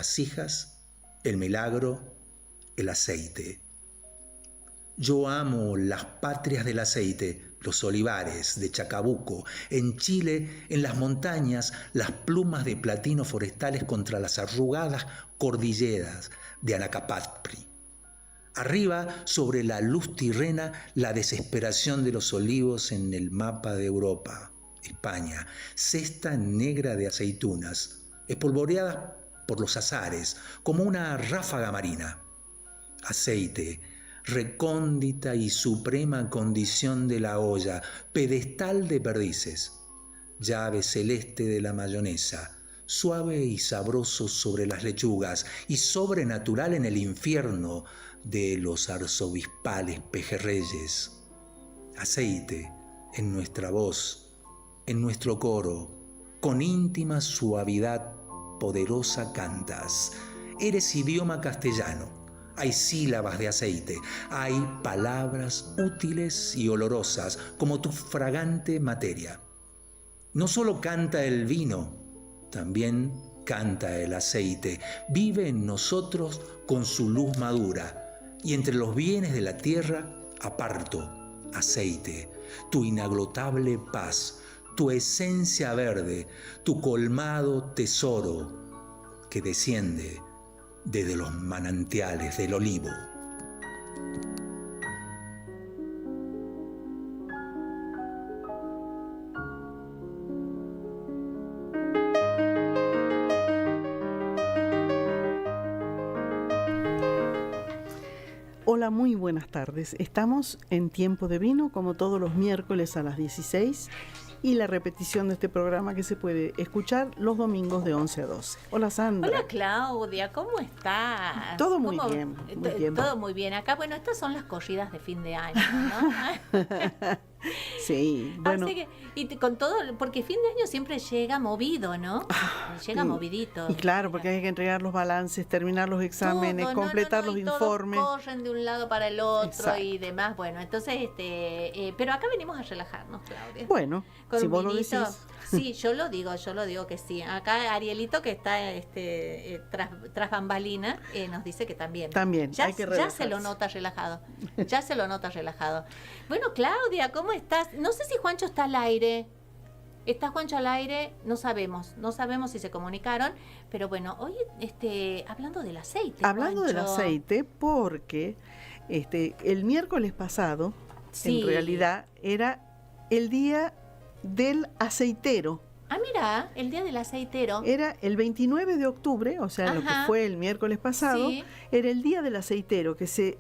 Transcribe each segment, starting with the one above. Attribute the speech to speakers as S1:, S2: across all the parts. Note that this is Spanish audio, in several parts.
S1: vasijas, el milagro, el aceite. Yo amo las patrias del aceite, los olivares de Chacabuco, en Chile, en las montañas, las plumas de platino forestales contra las arrugadas cordilleras de Anacapatri. Arriba, sobre la luz tirrena, la desesperación de los olivos en el mapa de Europa, España, cesta negra de aceitunas, espolvoreadas por los azares, como una ráfaga marina. Aceite, recóndita y suprema condición de la olla, pedestal de perdices, llave celeste de la mayonesa, suave y sabroso sobre las lechugas y sobrenatural en el infierno de los arzobispales pejerreyes. Aceite en nuestra voz, en nuestro coro, con íntima suavidad poderosa cantas. Eres idioma castellano. Hay sílabas de aceite, hay palabras útiles y olorosas como tu fragante materia. No solo canta el vino, también canta el aceite. Vive en nosotros con su luz madura y entre los bienes de la tierra aparto aceite, tu inagotable paz, tu esencia verde, tu colmado tesoro que desciende desde los manantiales del olivo.
S2: Hola, muy buenas tardes. Estamos en Tiempo de Vino, como todos los miércoles a las 16, y la repetición de este programa que se puede escuchar los domingos de 11 a 12. Hola, Sandra.
S3: Hola, Claudia, ¿cómo estás?
S2: Todo muy bien, muy bien.
S3: Todo muy bien. Acá, bueno, estas son las corridas de fin de año, ¿no?
S2: Sí, bueno.
S3: Así que, y con todo, porque fin de año siempre llega movido, ¿no? Llega movidito.
S2: Y claro, porque hay que entregar los balances, terminar los exámenes,
S3: todo,
S2: completar los
S3: y
S2: informes.
S3: Todos corren de un lado para el otro.
S2: Exacto.
S3: Y demás. Bueno, entonces, pero acá venimos a relajarnos, Claudia.
S2: Bueno,
S3: con
S2: si
S3: un
S2: vos lo
S3: vinito.
S2: decís.
S3: Sí, yo lo digo que sí. Acá Arielito, que está tras bambalina, nos dice que también.
S2: También,
S3: ya,
S2: hay que
S3: ya
S2: relajarse.
S3: se lo nota relajado. Ya se lo nota relajado. Bueno, Claudia, ¿cómo estás? No sé si Juancho está al aire. ¿Está Juancho al aire? No sabemos si se comunicaron, pero bueno, hoy hablando del aceite.
S2: Hablando
S3: Juancho.
S2: del aceite, porque el miércoles pasado,
S3: Sí.
S2: en realidad, era el día del aceitero.
S3: Ah, mira, el día del aceitero.
S2: Era el 29 de octubre, o sea, lo que
S3: Ajá.
S2: fue el miércoles pasado,
S3: Sí.
S2: era el día del aceitero, que se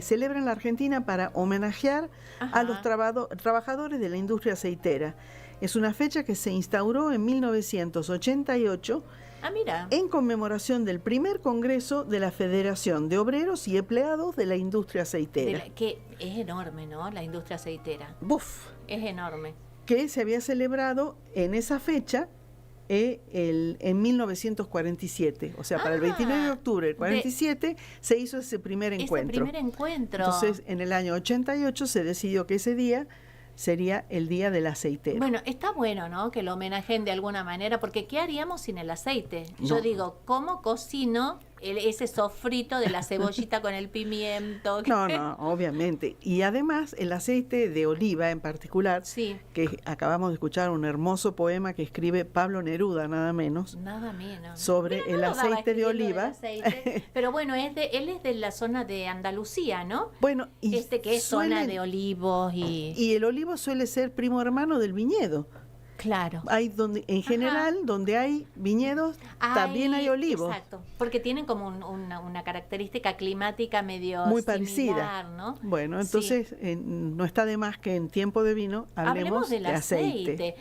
S2: celebra en la Argentina para homenajear
S3: Ajá.
S2: a los trabajadores de la industria aceitera. Es una fecha que se instauró en 1988
S3: Ah, mira.
S2: en conmemoración del primer congreso de la Federación de Obreros y Empleados de la Industria Aceitera.
S3: Que es enorme, ¿no? La industria aceitera.
S2: Buf,
S3: Es enorme.
S2: que se había celebrado en esa fecha en 1947. O sea, para el 29 de octubre del 47 se hizo ese primer encuentro.
S3: Ese primer encuentro.
S2: Entonces, en el año 88 se decidió que ese día sería el día del aceitero.
S3: Bueno, está bueno, ¿no? Que lo homenajeen de alguna manera, porque ¿qué haríamos sin el aceite? Yo
S2: No.
S3: digo, ¿cómo cocino ese sofrito de la cebollita con el pimiento?
S2: No, obviamente. Y además el aceite de oliva en particular,
S3: Sí.
S2: que acabamos de escuchar un hermoso poema que escribe Pablo Neruda, nada menos,
S3: Nada menos.
S2: sobre
S3: Mira, no
S2: el
S3: lo daba
S2: aceite de
S3: escribiendo
S2: oliva.
S3: del aceite, pero bueno, él es de la zona de Andalucía, ¿no?
S2: Bueno, y
S3: Que es zona de olivos
S2: y el olivo suele ser primo hermano del viñedo.
S3: Claro.
S2: Hay en general, donde hay viñedos, también hay olivos.
S3: Exacto, porque tienen como una característica climática medio
S2: Muy
S3: similar,
S2: parecida.
S3: ¿no?
S2: Bueno,
S3: Sí.
S2: entonces no está de más que en Tiempo de Vino hablemos
S3: del
S2: de aceite.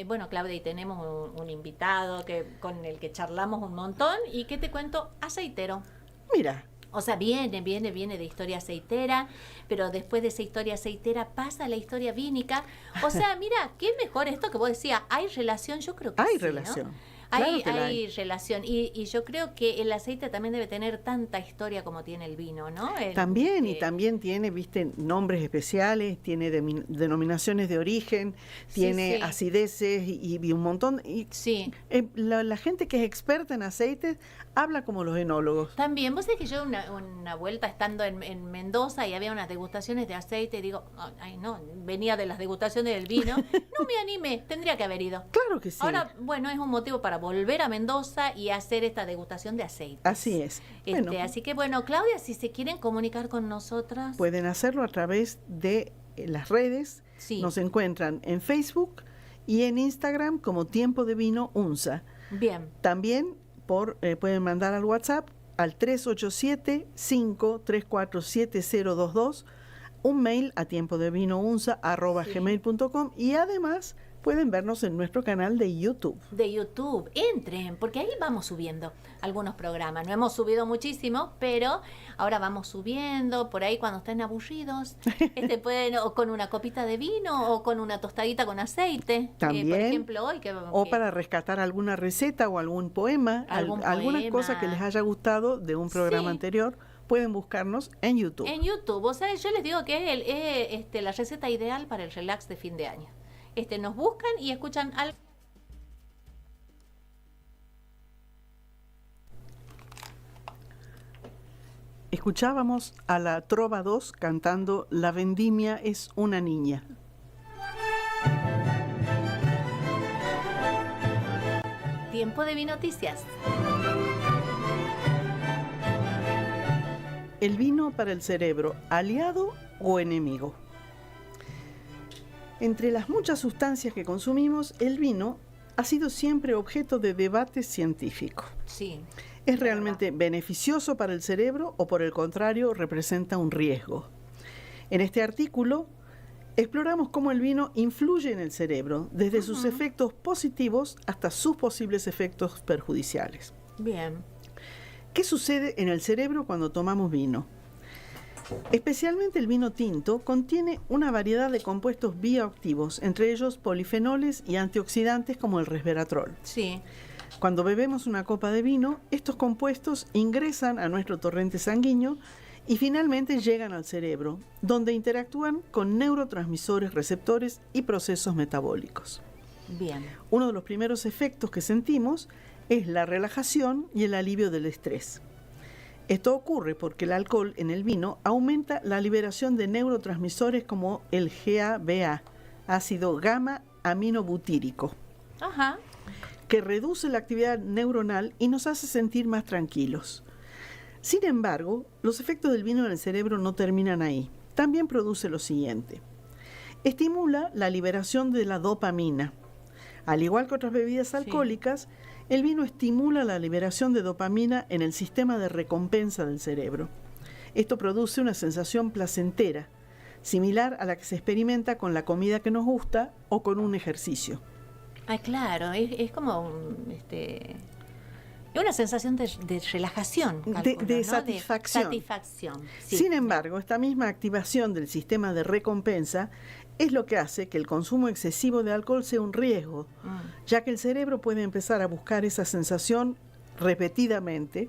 S3: Bueno, Claudia, y tenemos un invitado con el que charlamos un montón. ¿Y qué te cuento? Aceitero.
S2: Mira,
S3: O sea, viene de historia aceitera, pero después de esa historia aceitera pasa a la historia vínica. O sea, mira, qué mejor esto que vos decías, hay relación, yo creo que
S2: hay
S3: sí,
S2: relación.
S3: ¿no?
S2: Claro que la
S3: hay relación. Y yo creo que el aceite también debe tener tanta historia como tiene el vino, ¿no?
S2: También, y también tiene, viste, nombres especiales, tiene denominaciones de origen, tiene
S3: sí.
S2: acideces y un montón. Y
S3: Sí.
S2: la gente que es experta en aceites habla como los enólogos.
S3: También, vos sabés que yo una vuelta estando en Mendoza y había unas degustaciones de aceite, y digo, ay no, venía de las degustaciones del vino, no me animé, tendría que haber ido.
S2: Claro que sí.
S3: Ahora, bueno, es un motivo para volver a Mendoza y hacer esta degustación de aceite.
S2: Así es. Bueno,
S3: Así que bueno, Claudia, si se quieren comunicar con nosotras.
S2: pueden hacerlo a través de las redes.
S3: Sí.
S2: Nos encuentran en Facebook y en Instagram como Tiempo de Vino UNSA.
S3: Bien.
S2: También pueden mandar al WhatsApp al 387-534-7022, un mail a tiempodevinunsa@gmail.com y además pueden vernos en nuestro canal de YouTube.
S3: De YouTube, entren, porque ahí vamos subiendo algunos programas. No hemos subido muchísimo, pero ahora vamos subiendo. Por ahí cuando estén aburridos, pueden o con una copita de vino o con una tostadita con aceite.
S2: También.
S3: Por ejemplo, hoy
S2: Para rescatar alguna receta o algún poema, alguna
S3: poema.
S2: cosa que les haya gustado de un programa anterior, pueden buscarnos en YouTube.
S3: En YouTube, o sea, yo les digo que es la receta ideal para el relax de fin de año. Nos buscan y escuchan algo.
S2: Escuchábamos a la Trova 2 cantando La vendimia es una niña.
S3: Tiempo de Vinoticias.
S2: El vino para el cerebro, ¿aliado o enemigo? Entre las muchas sustancias que consumimos, el vino ha sido siempre objeto de debate científico.
S3: Sí.
S2: ¿Es realmente beneficioso para el cerebro o por el contrario representa un riesgo? En este artículo exploramos cómo el vino influye en el cerebro, desde sus efectos positivos hasta sus posibles efectos perjudiciales.
S3: Bien.
S2: ¿Qué sucede en el cerebro cuando tomamos vino? Especialmente el vino tinto contiene una variedad de compuestos bioactivos, entre ellos polifenoles y antioxidantes como el resveratrol.
S3: Sí.
S2: Cuando bebemos una copa de vino, estos compuestos ingresan a nuestro torrente sanguíneo y finalmente llegan al cerebro, donde interactúan con neurotransmisores, receptores y procesos metabólicos.
S3: Bien.
S2: Uno de los primeros efectos que sentimos es la relajación y el alivio del estrés. Esto ocurre porque el alcohol en el vino aumenta la liberación de neurotransmisores como el GABA, ácido gamma-aminobutírico,
S3: Ajá.
S2: que reduce la actividad neuronal y nos hace sentir más tranquilos. Sin embargo, los efectos del vino en el cerebro no terminan ahí. También produce lo siguiente. Estimula la liberación de la dopamina. Al igual que otras bebidas alcohólicas, el vino estimula la liberación de dopamina en el sistema de recompensa del cerebro. Esto produce una sensación placentera, similar a la que se experimenta con la comida que nos gusta o con un ejercicio.
S3: Ah, claro, es como es una sensación de relajación, calculo,
S2: de
S3: ¿no?
S2: satisfacción.
S3: De satisfacción. Sí.
S2: Sin embargo, esta misma activación del sistema de recompensa es lo que hace que el consumo excesivo de alcohol sea un riesgo, ya que el cerebro puede empezar a buscar esa sensación repetidamente,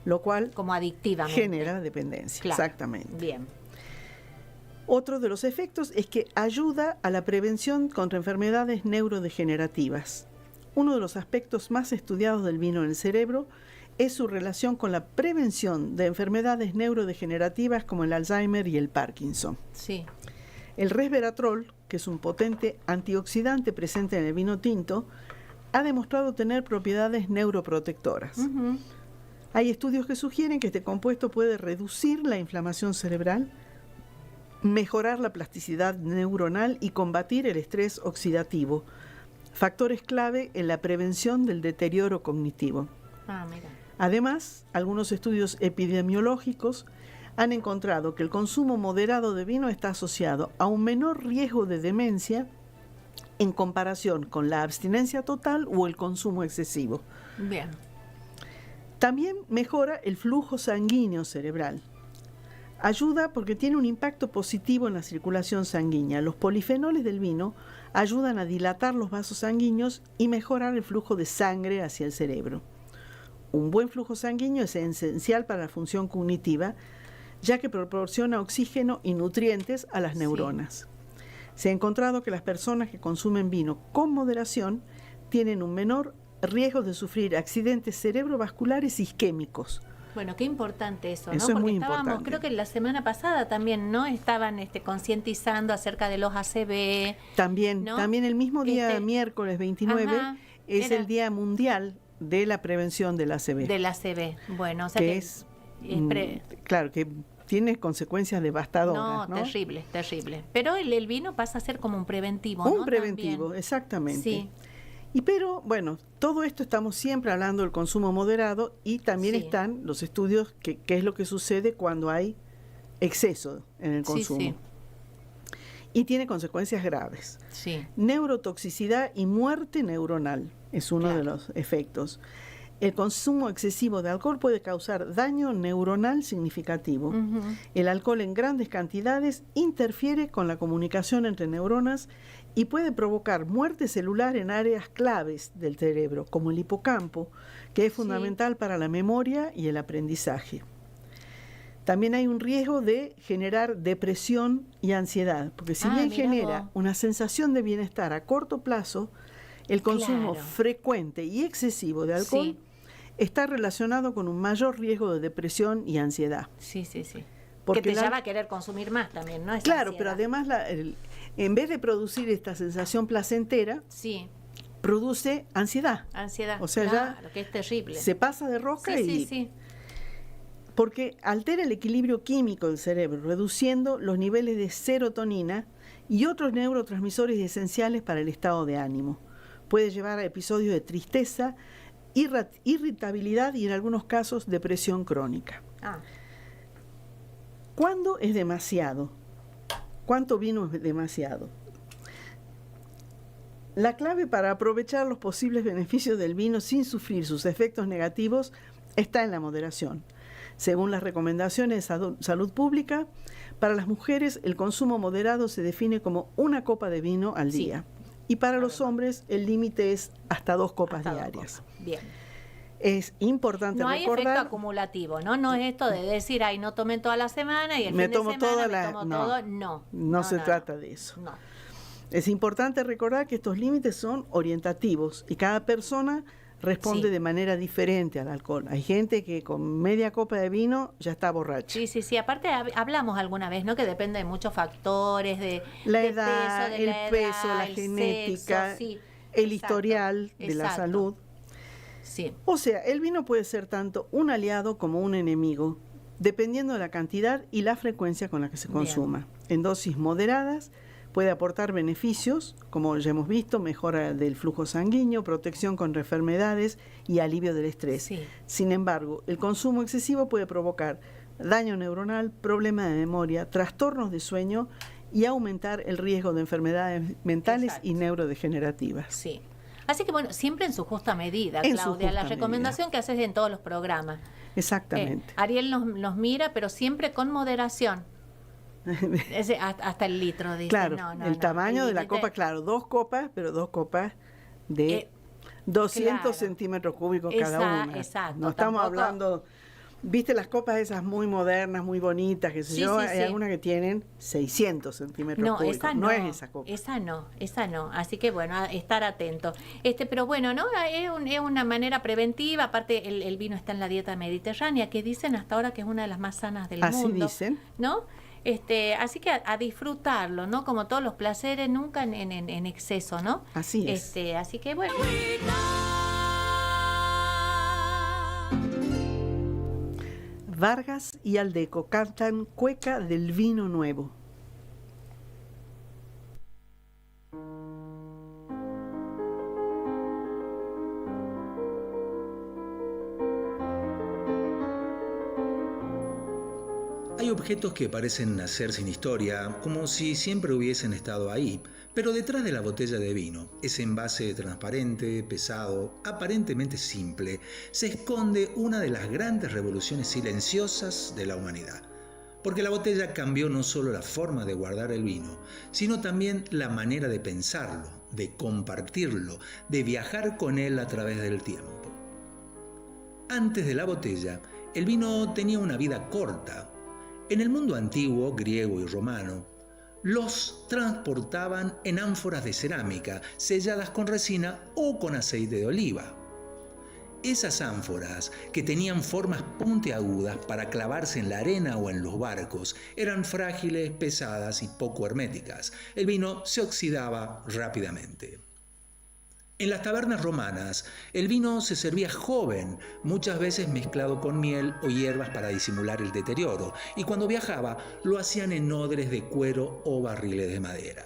S2: lo cual
S3: como adictivamente
S2: genera dependencia.
S3: Claro.
S2: Exactamente.
S3: Bien.
S2: Otro de los efectos es que ayuda a la prevención contra enfermedades neurodegenerativas. Uno de los aspectos más estudiados del vino en el cerebro es su relación con la prevención de enfermedades neurodegenerativas como el Alzheimer y el Parkinson.
S3: Sí.
S2: El resveratrol, que es un potente antioxidante presente en el vino tinto, ha demostrado tener propiedades neuroprotectoras. Hay estudios que sugieren que este compuesto puede reducir la inflamación cerebral, mejorar la plasticidad neuronal y combatir el estrés oxidativo, factores clave en la prevención del deterioro cognitivo.
S3: Mira.
S2: Además, algunos estudios epidemiológicos han encontrado que el consumo moderado de vino está asociado a un menor riesgo de demencia en comparación con la abstinencia total o el consumo excesivo.
S3: Bien.
S2: También mejora el flujo sanguíneo cerebral. Ayuda porque tiene un impacto positivo en la circulación sanguínea. Los polifenoles del vino ayudan a dilatar los vasos sanguíneos y mejorar el flujo de sangre hacia el cerebro. Un buen flujo sanguíneo es esencial para la función cognitiva, ya que proporciona oxígeno y nutrientes a las neuronas. Se ha encontrado que las personas que consumen vino con moderación tienen un menor riesgo de sufrir accidentes cerebrovasculares isquémicos.
S3: Bueno, qué importante eso, ¿no?
S2: Eso es
S3: porque
S2: muy
S3: estábamos,
S2: importante.
S3: creo que la semana pasada también, ¿no? Estaban concientizando acerca de los ACV.
S2: También,
S3: ¿no?
S2: también el mismo día, miércoles 29,
S3: Ajá,
S2: es el Día Mundial de la Prevención del ACV.
S3: Del ACV. Bueno, o sea
S2: que
S3: que
S2: es, claro, que tiene consecuencias devastadoras, ¿no?
S3: Terrible, terrible. Pero el vino pasa a ser como un preventivo,
S2: Un
S3: ¿no?
S2: preventivo,
S3: También.
S2: exactamente.
S3: Sí.
S2: Pero, bueno, todo esto estamos siempre hablando del consumo moderado y también
S3: Sí.
S2: están los estudios que qué es lo que sucede cuando hay exceso en el consumo.
S3: Sí.
S2: Y tiene consecuencias graves.
S3: Sí.
S2: Neurotoxicidad y muerte neuronal es uno de los efectos. El consumo excesivo de alcohol puede causar daño neuronal significativo.
S3: Ujú.
S2: El alcohol en grandes cantidades interfiere con la comunicación entre neuronas y puede provocar muerte celular en áreas claves del cerebro, como el hipocampo, que es fundamental para la memoria y el aprendizaje. También hay un riesgo de generar depresión y ansiedad, porque si bien
S3: mirá
S2: genera
S3: vos.
S2: una sensación de bienestar a corto plazo, el consumo
S3: Claro.
S2: frecuente y excesivo de alcohol
S3: Sí.
S2: está relacionado con un mayor riesgo de depresión y ansiedad.
S3: Sí.
S2: Porque
S3: que te
S2: la-
S3: lleva a querer consumir más también, ¿no? Esa
S2: Claro,
S3: ansiedad.
S2: pero además en vez de producir esta sensación placentera,
S3: Sí,
S2: produce ansiedad.
S3: ansiedad.
S2: O sea,
S3: claro, que es terrible.
S2: Se pasa de rosca
S3: Sí.
S2: porque altera el equilibrio químico del cerebro, reduciendo los niveles de serotonina y otros neurotransmisores esenciales para el estado de ánimo. Puede llevar a episodios de tristeza, irritabilidad y en algunos casos depresión crónica. ¿Cuándo es demasiado? ¿Cuánto vino es demasiado? La clave para aprovechar los posibles beneficios del vino sin sufrir sus efectos negativos está en la moderación. Según las recomendaciones de salud pública, para las mujeres el consumo moderado se define como una copa de vino al
S3: Sí.
S2: día. Y para los hombres el límite es hasta 2 copas
S3: Hasta 2
S2: diarias.
S3: copas. Bien.
S2: Es importante
S3: No hay efecto
S2: recordar...
S3: acumulativo, ¿no? No es esto de decir, ay, no tomé toda la semana y el
S2: Me
S3: fin de
S2: tomo
S3: semana
S2: toda
S3: me
S2: la-
S3: tomo
S2: no.
S3: todo. No.
S2: No se trata de eso.
S3: No.
S2: Es importante recordar que estos límites son orientativos y cada persona responde
S3: Sí.
S2: de manera diferente al alcohol. Hay gente que con media copa de vino ya está borracha.
S3: Sí. Aparte hablamos alguna vez, ¿no? Que depende de muchos factores, de
S2: La
S3: de
S2: edad,
S3: peso, de
S2: el
S3: la
S2: peso,
S3: edad,
S2: la
S3: el
S2: genética,
S3: sexo, sí.
S2: el
S3: Exacto,
S2: historial de la
S3: exacto.
S2: salud.
S3: Sí.
S2: O sea, el vino puede ser tanto un aliado como un enemigo, dependiendo de la cantidad y la frecuencia con la que se
S3: Bien.
S2: consuma. En dosis moderadas puede aportar beneficios, como ya hemos visto, mejora del flujo sanguíneo, protección contra enfermedades y alivio del estrés.
S3: Sí.
S2: Sin embargo, el consumo excesivo puede provocar daño neuronal, problemas de memoria, trastornos de sueño y aumentar el riesgo de enfermedades mentales
S3: Exacto.
S2: y neurodegenerativas.
S3: Sí. Así que bueno, siempre en su justa medida,
S2: En su
S3: Claudia. La
S2: justa
S3: recomendación que haces en todos los programas.
S2: Exactamente.
S3: Ariel nos mira, pero siempre con moderación. Hasta el litro, dice.
S2: Claro,
S3: No,
S2: el
S3: no,
S2: tamaño de la
S3: límite-
S2: copa, claro, 2 copas, pero 2 copas de 200
S3: claro.
S2: centímetros cúbicos cada una.
S3: Exacto,
S2: No estamos
S3: tampoco-
S2: hablando, viste las copas esas muy modernas, muy bonitas, que sé
S3: Sí,
S2: yo,
S3: sí,
S2: hay
S3: sí.
S2: algunas que tienen 600 centímetros
S3: No,
S2: cúbicos.
S3: esa no,
S2: es esa copa.
S3: Esa no. Así que bueno, a estar atento. Pero bueno, ¿no? Es una manera preventiva. Aparte, el vino está en la dieta mediterránea, que dicen hasta ahora que es una de las más sanas del
S2: Así
S3: mundo.
S2: dicen.
S3: ¿No? Así que a disfrutarlo, ¿no? Como todos los placeres, nunca en exceso, ¿no?
S2: Así es.
S3: Así que bueno.
S2: Vargas y Aldeco cantan Cueca del Vino Nuevo.
S1: Hay objetos que parecen nacer sin historia, como si siempre hubiesen estado ahí, pero detrás de la botella de vino, ese envase transparente, pesado, aparentemente simple, se esconde una de las grandes revoluciones silenciosas de la humanidad. porque la botella cambió no solo la forma de guardar el vino, sino también la manera de pensarlo, de compartirlo, de viajar con él a través del tiempo. Antes de la botella, el vino tenía una vida corta. En el mundo antiguo, griego y romano, los transportaban en ánforas de cerámica, selladas con resina o con aceite de oliva. Esas ánforas, que tenían formas puntiagudas para clavarse en la arena o en los barcos, eran frágiles, pesadas y poco herméticas. El vino se oxidaba rápidamente. En las tabernas romanas, el vino se servía joven, muchas veces mezclado con miel o hierbas para disimular el deterioro, y cuando viajaba lo hacían en odres de cuero o barriles de madera.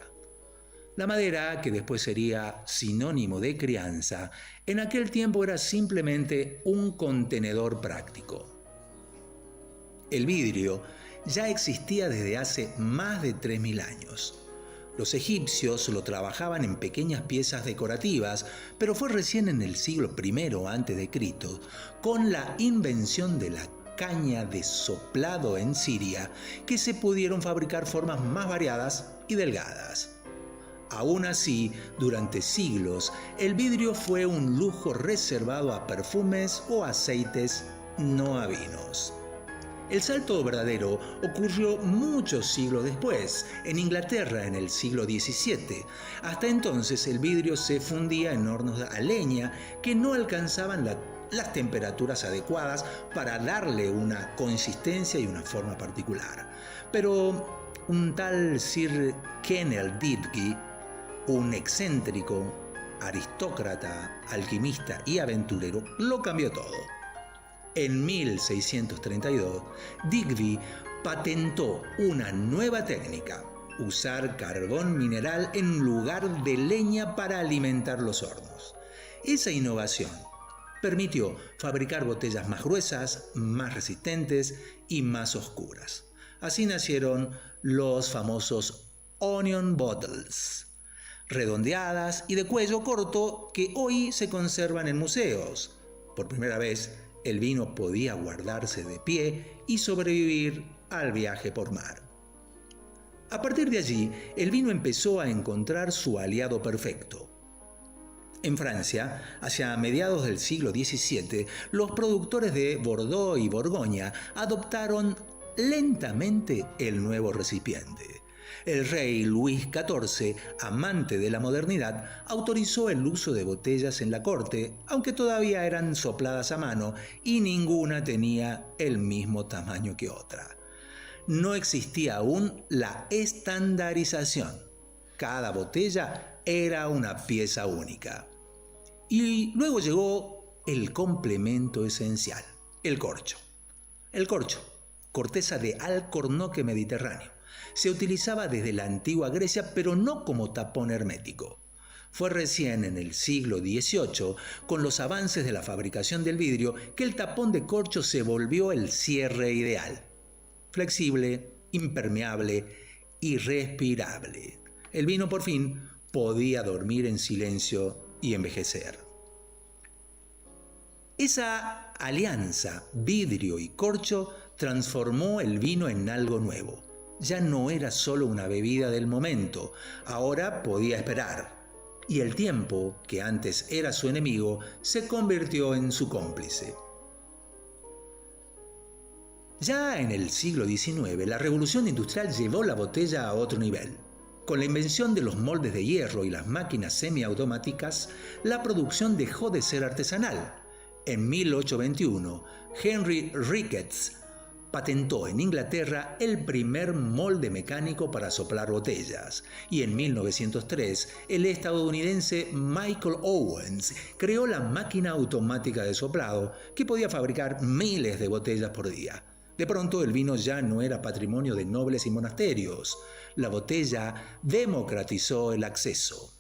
S1: La madera, que después sería sinónimo de crianza, en aquel tiempo era simplemente un contenedor práctico. El vidrio ya existía desde hace más de 3000 años. Los egipcios lo trabajaban en pequeñas piezas decorativas, pero fue recién en el siglo I a.C., con la invención de la caña de soplado en Siria, que se pudieron fabricar formas más variadas y delgadas. Aún así, durante siglos, el vidrio fue un lujo reservado a perfumes o aceites, no a vinos. El salto verdadero ocurrió muchos siglos después, en Inglaterra en el siglo XVII. Hasta entonces el vidrio se fundía en hornos a leña que no alcanzaban las temperaturas adecuadas para darle una consistencia y una forma particular. Pero un tal Sir Kenelm Digby, un excéntrico, aristócrata, alquimista y aventurero, lo cambió todo. En 1632, Digby patentó una nueva técnica: usar carbón mineral en lugar de leña para alimentar los hornos. Esa innovación permitió fabricar botellas más gruesas, más resistentes y más oscuras. Así nacieron los famosos Onion Bottles, redondeadas y de cuello corto, que hoy se conservan en museos. Por primera vez, el vino podía guardarse de pie y sobrevivir al viaje por mar. A partir de allí, el vino empezó a encontrar su aliado perfecto. En Francia, hacia mediados del siglo XVII, los productores de Bordeaux y Borgoña adoptaron lentamente el nuevo recipiente. El rey Luis XIV, amante de la modernidad, autorizó el uso de botellas en la corte, aunque todavía eran sopladas a mano y ninguna tenía el mismo tamaño que otra. No existía aún la estandarización. Cada botella era una pieza única. Y luego llegó el complemento esencial, el corcho. El corcho, corteza de alcornoque mediterráneo. Se utilizaba desde la antigua Grecia, pero no como tapón hermético. Fue recién en el siglo XVIII, con los avances de la fabricación del vidrio, que el tapón de corcho se volvió el cierre ideal. Flexible, impermeable y respirable. El vino por fin podía dormir en silencio y envejecer. Esa alianza, vidrio y corcho, transformó el vino en algo nuevo. Ya no era solo una bebida del momento, ahora podía esperar. Y el tiempo, que antes era su enemigo, se convirtió en su cómplice. Ya en el siglo XIX, la revolución industrial llevó la botella a otro nivel. Con la invención de los moldes de hierro y las máquinas semiautomáticas, la producción dejó de ser artesanal. En 1821, Henry Ricketts patentó en Inglaterra el primer molde mecánico para soplar botellas, y en 1903 el estadounidense Michael Owens creó la máquina automática de soplado, que podía fabricar miles de botellas por día. De pronto el vino ya no era patrimonio de nobles y monasterios. La botella democratizó el acceso.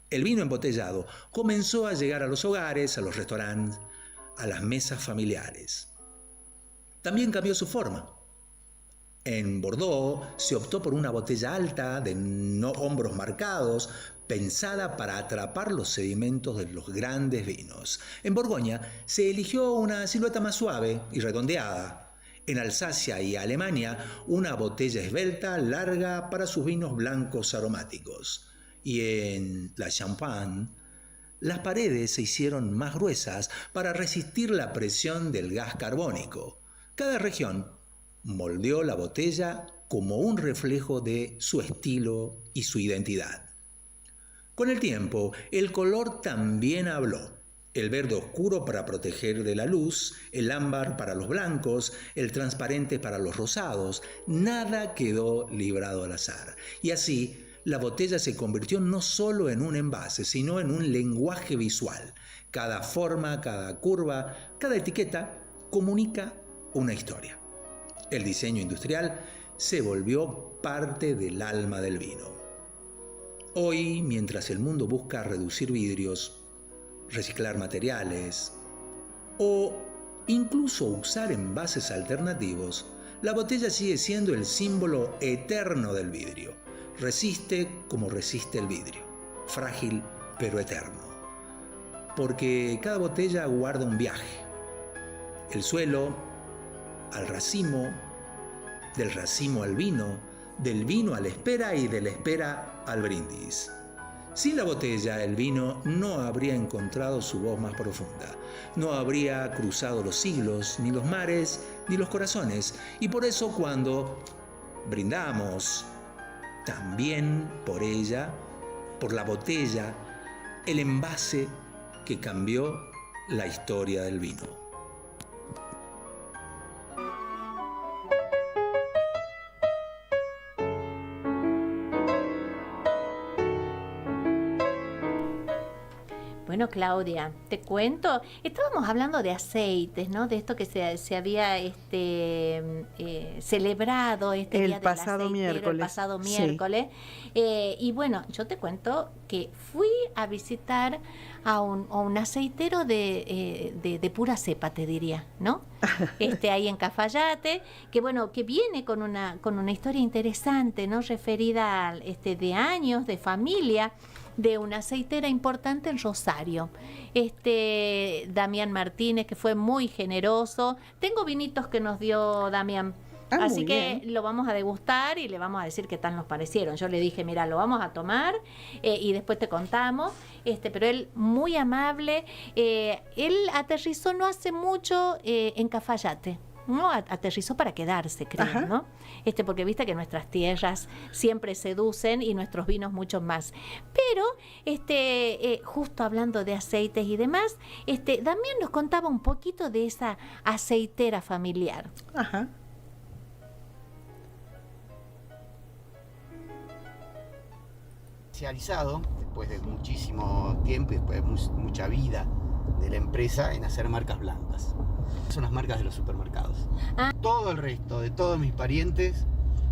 S1: El vino embotellado comenzó a llegar a los hogares, a los restaurantes, a las mesas familiares. También cambió su forma. En Bordeaux se optó por una botella alta, de hombros marcados, pensada para atrapar los sedimentos de los grandes vinos. En Borgoña se eligió una silueta más suave y redondeada. En Alsacia y Alemania, una botella esbelta, larga para sus vinos blancos aromáticos. Y en la Champagne, las paredes se hicieron más gruesas para resistir la presión del gas carbónico. Cada región moldeó la botella como un reflejo de su estilo y su identidad. Con el tiempo, el color también habló. El verde oscuro para proteger de la luz, el ámbar para los blancos, el transparente para los rosados. Nada quedó librado al azar. Y así, la botella se convirtió no solo en un envase, sino en un lenguaje visual. Cada forma, cada curva, cada etiqueta comunica una historia. El diseño industrial se volvió parte del alma del vino. Hoy, mientras el mundo busca reducir vidrios, reciclar materiales o incluso usar envases alternativos, la botella sigue siendo el símbolo eterno del vidrio. Resiste como resiste el vidrio, frágil pero eterno. Porque cada botella guarda un viaje. El suelo al racimo, del racimo al vino, del vino a la espera y de la espera al brindis. Sin la botella, el vino no habría encontrado su voz más profunda, no habría cruzado los siglos, ni los mares, ni los corazones. Y por eso cuando brindamos, también por ella, por la botella, el envase que cambió la historia del vino.
S3: Bueno, Claudia, te cuento, estábamos hablando de aceites, ¿no? De esto que se había celebrado este
S2: el
S3: día
S2: pasado
S3: del aceitero,
S2: miércoles.
S3: el pasado
S2: Sí.
S3: miércoles. Y bueno, yo te cuento que fui a visitar a un aceitero de pura cepa, te diría, ¿no? Ahí en Cafayate, que bueno, que viene con una historia interesante, ¿no? Referida de años, de familia, de una aceitera importante en Rosario. Damián Martínez, que fue muy generoso. Tengo vinitos que nos dio Damián. Así que lo vamos a degustar y le vamos a decir qué tal nos parecieron. Yo le dije, mira, lo vamos a tomar y después te contamos. Pero él, muy amable, él aterrizó no hace mucho en Cafayate. No, aterrizó para quedarse, creo,
S2: Ajá.
S3: ¿no? Porque viste que nuestras tierras siempre seducen y nuestros vinos mucho más. Pero, justo hablando de aceites y demás, Damián nos contaba un poquito de esa aceitera familiar.
S2: Ajá.
S4: Especializado, después de muchísimo tiempo y después de mucha vida de la empresa, en hacer marcas blancas. Son las marcas de los supermercados.
S3: Ah.
S4: Todo el resto de todos mis parientes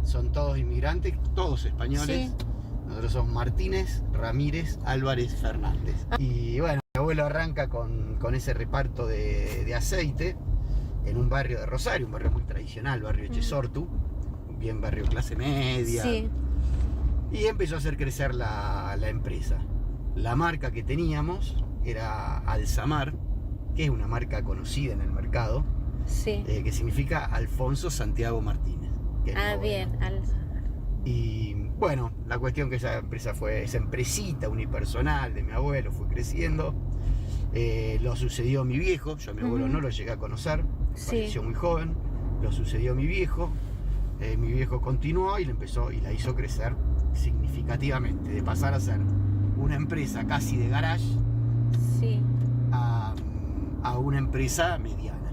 S4: son todos inmigrantes, todos españoles.
S3: Sí.
S4: Nosotros somos Martínez, Ramírez, Álvarez, Fernández. Y bueno, mi abuelo arranca con ese reparto de aceite en un barrio de Rosario, un barrio muy tradicional, barrio Echesortu, bien barrio clase media.
S3: Sí.
S4: Y empezó a hacer crecer la empresa. La marca que teníamos era Alsamar, que es una marca conocida en el mercado,
S3: Sí.
S4: que significa Alfonso Santiago Martínez. Que es mi abuelo.
S3: Bien.
S4: Y bueno, la cuestión que esa empresita unipersonal de mi abuelo fue creciendo. Lo sucedió mi viejo, yo a mi abuelo no lo llegué a conocer, falleció muy joven, lo sucedió mi viejo continuó y la hizo crecer significativamente, de pasar a ser una empresa casi de garage
S3: Sí.
S4: a una empresa mediana.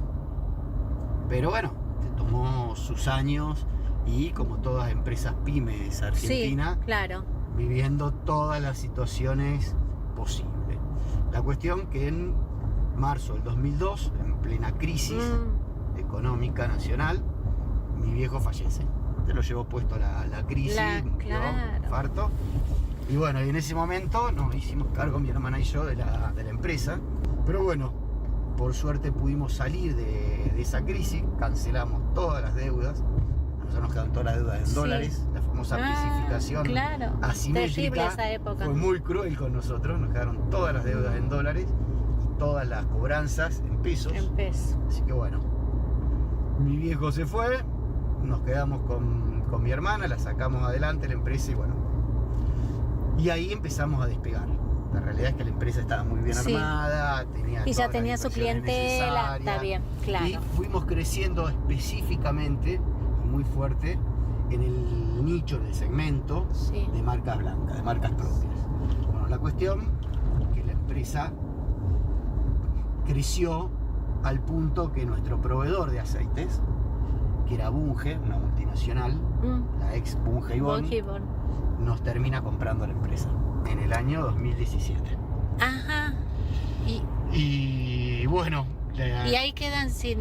S4: Pero bueno, tomó sus años y como todas empresas pymes argentinas,
S3: Claro.
S4: viviendo todas las situaciones posibles. La cuestión que en marzo del 2002, en plena crisis económica nacional, mi viejo fallece. Se lo llevó puesto la crisis, murió, infarto. Y bueno, y en ese momento nos hicimos cargo, mi hermana y yo, de la empresa. Pero bueno, por suerte pudimos salir de esa crisis, cancelamos todas las deudas. A nosotros nos quedaron todas las deudas en dólares, la famosa precificación asimétrica.
S3: Terrible esa época.
S4: Fue muy cruel con nosotros, nos quedaron todas las deudas en dólares y todas las cobranzas en pesos.
S3: En peso.
S4: Así que bueno, Mi viejo se fue, nos quedamos con mi hermana, la sacamos adelante la empresa y bueno. Y ahí empezamos a despegar. La realidad es que la empresa estaba muy bien
S3: Sí.
S4: armada, tenía
S3: Y ya
S4: todas las
S3: tenía su
S4: inversiones
S3: clientela, está
S4: necesarias.
S3: bien, claro.
S4: Y fuimos creciendo específicamente y muy fuerte en el nicho, en el segmento
S3: Sí.
S4: de marcas blancas, de marcas propias. Bueno, la cuestión es que la empresa creció al punto que nuestro proveedor de aceites, que era Bunge, una multinacional, la ex Bunge y Bon,
S3: Bon.
S4: nos termina comprando la empresa en el año 2017.
S3: Ajá.
S4: Y bueno,
S3: ¿Y ahí quedan sin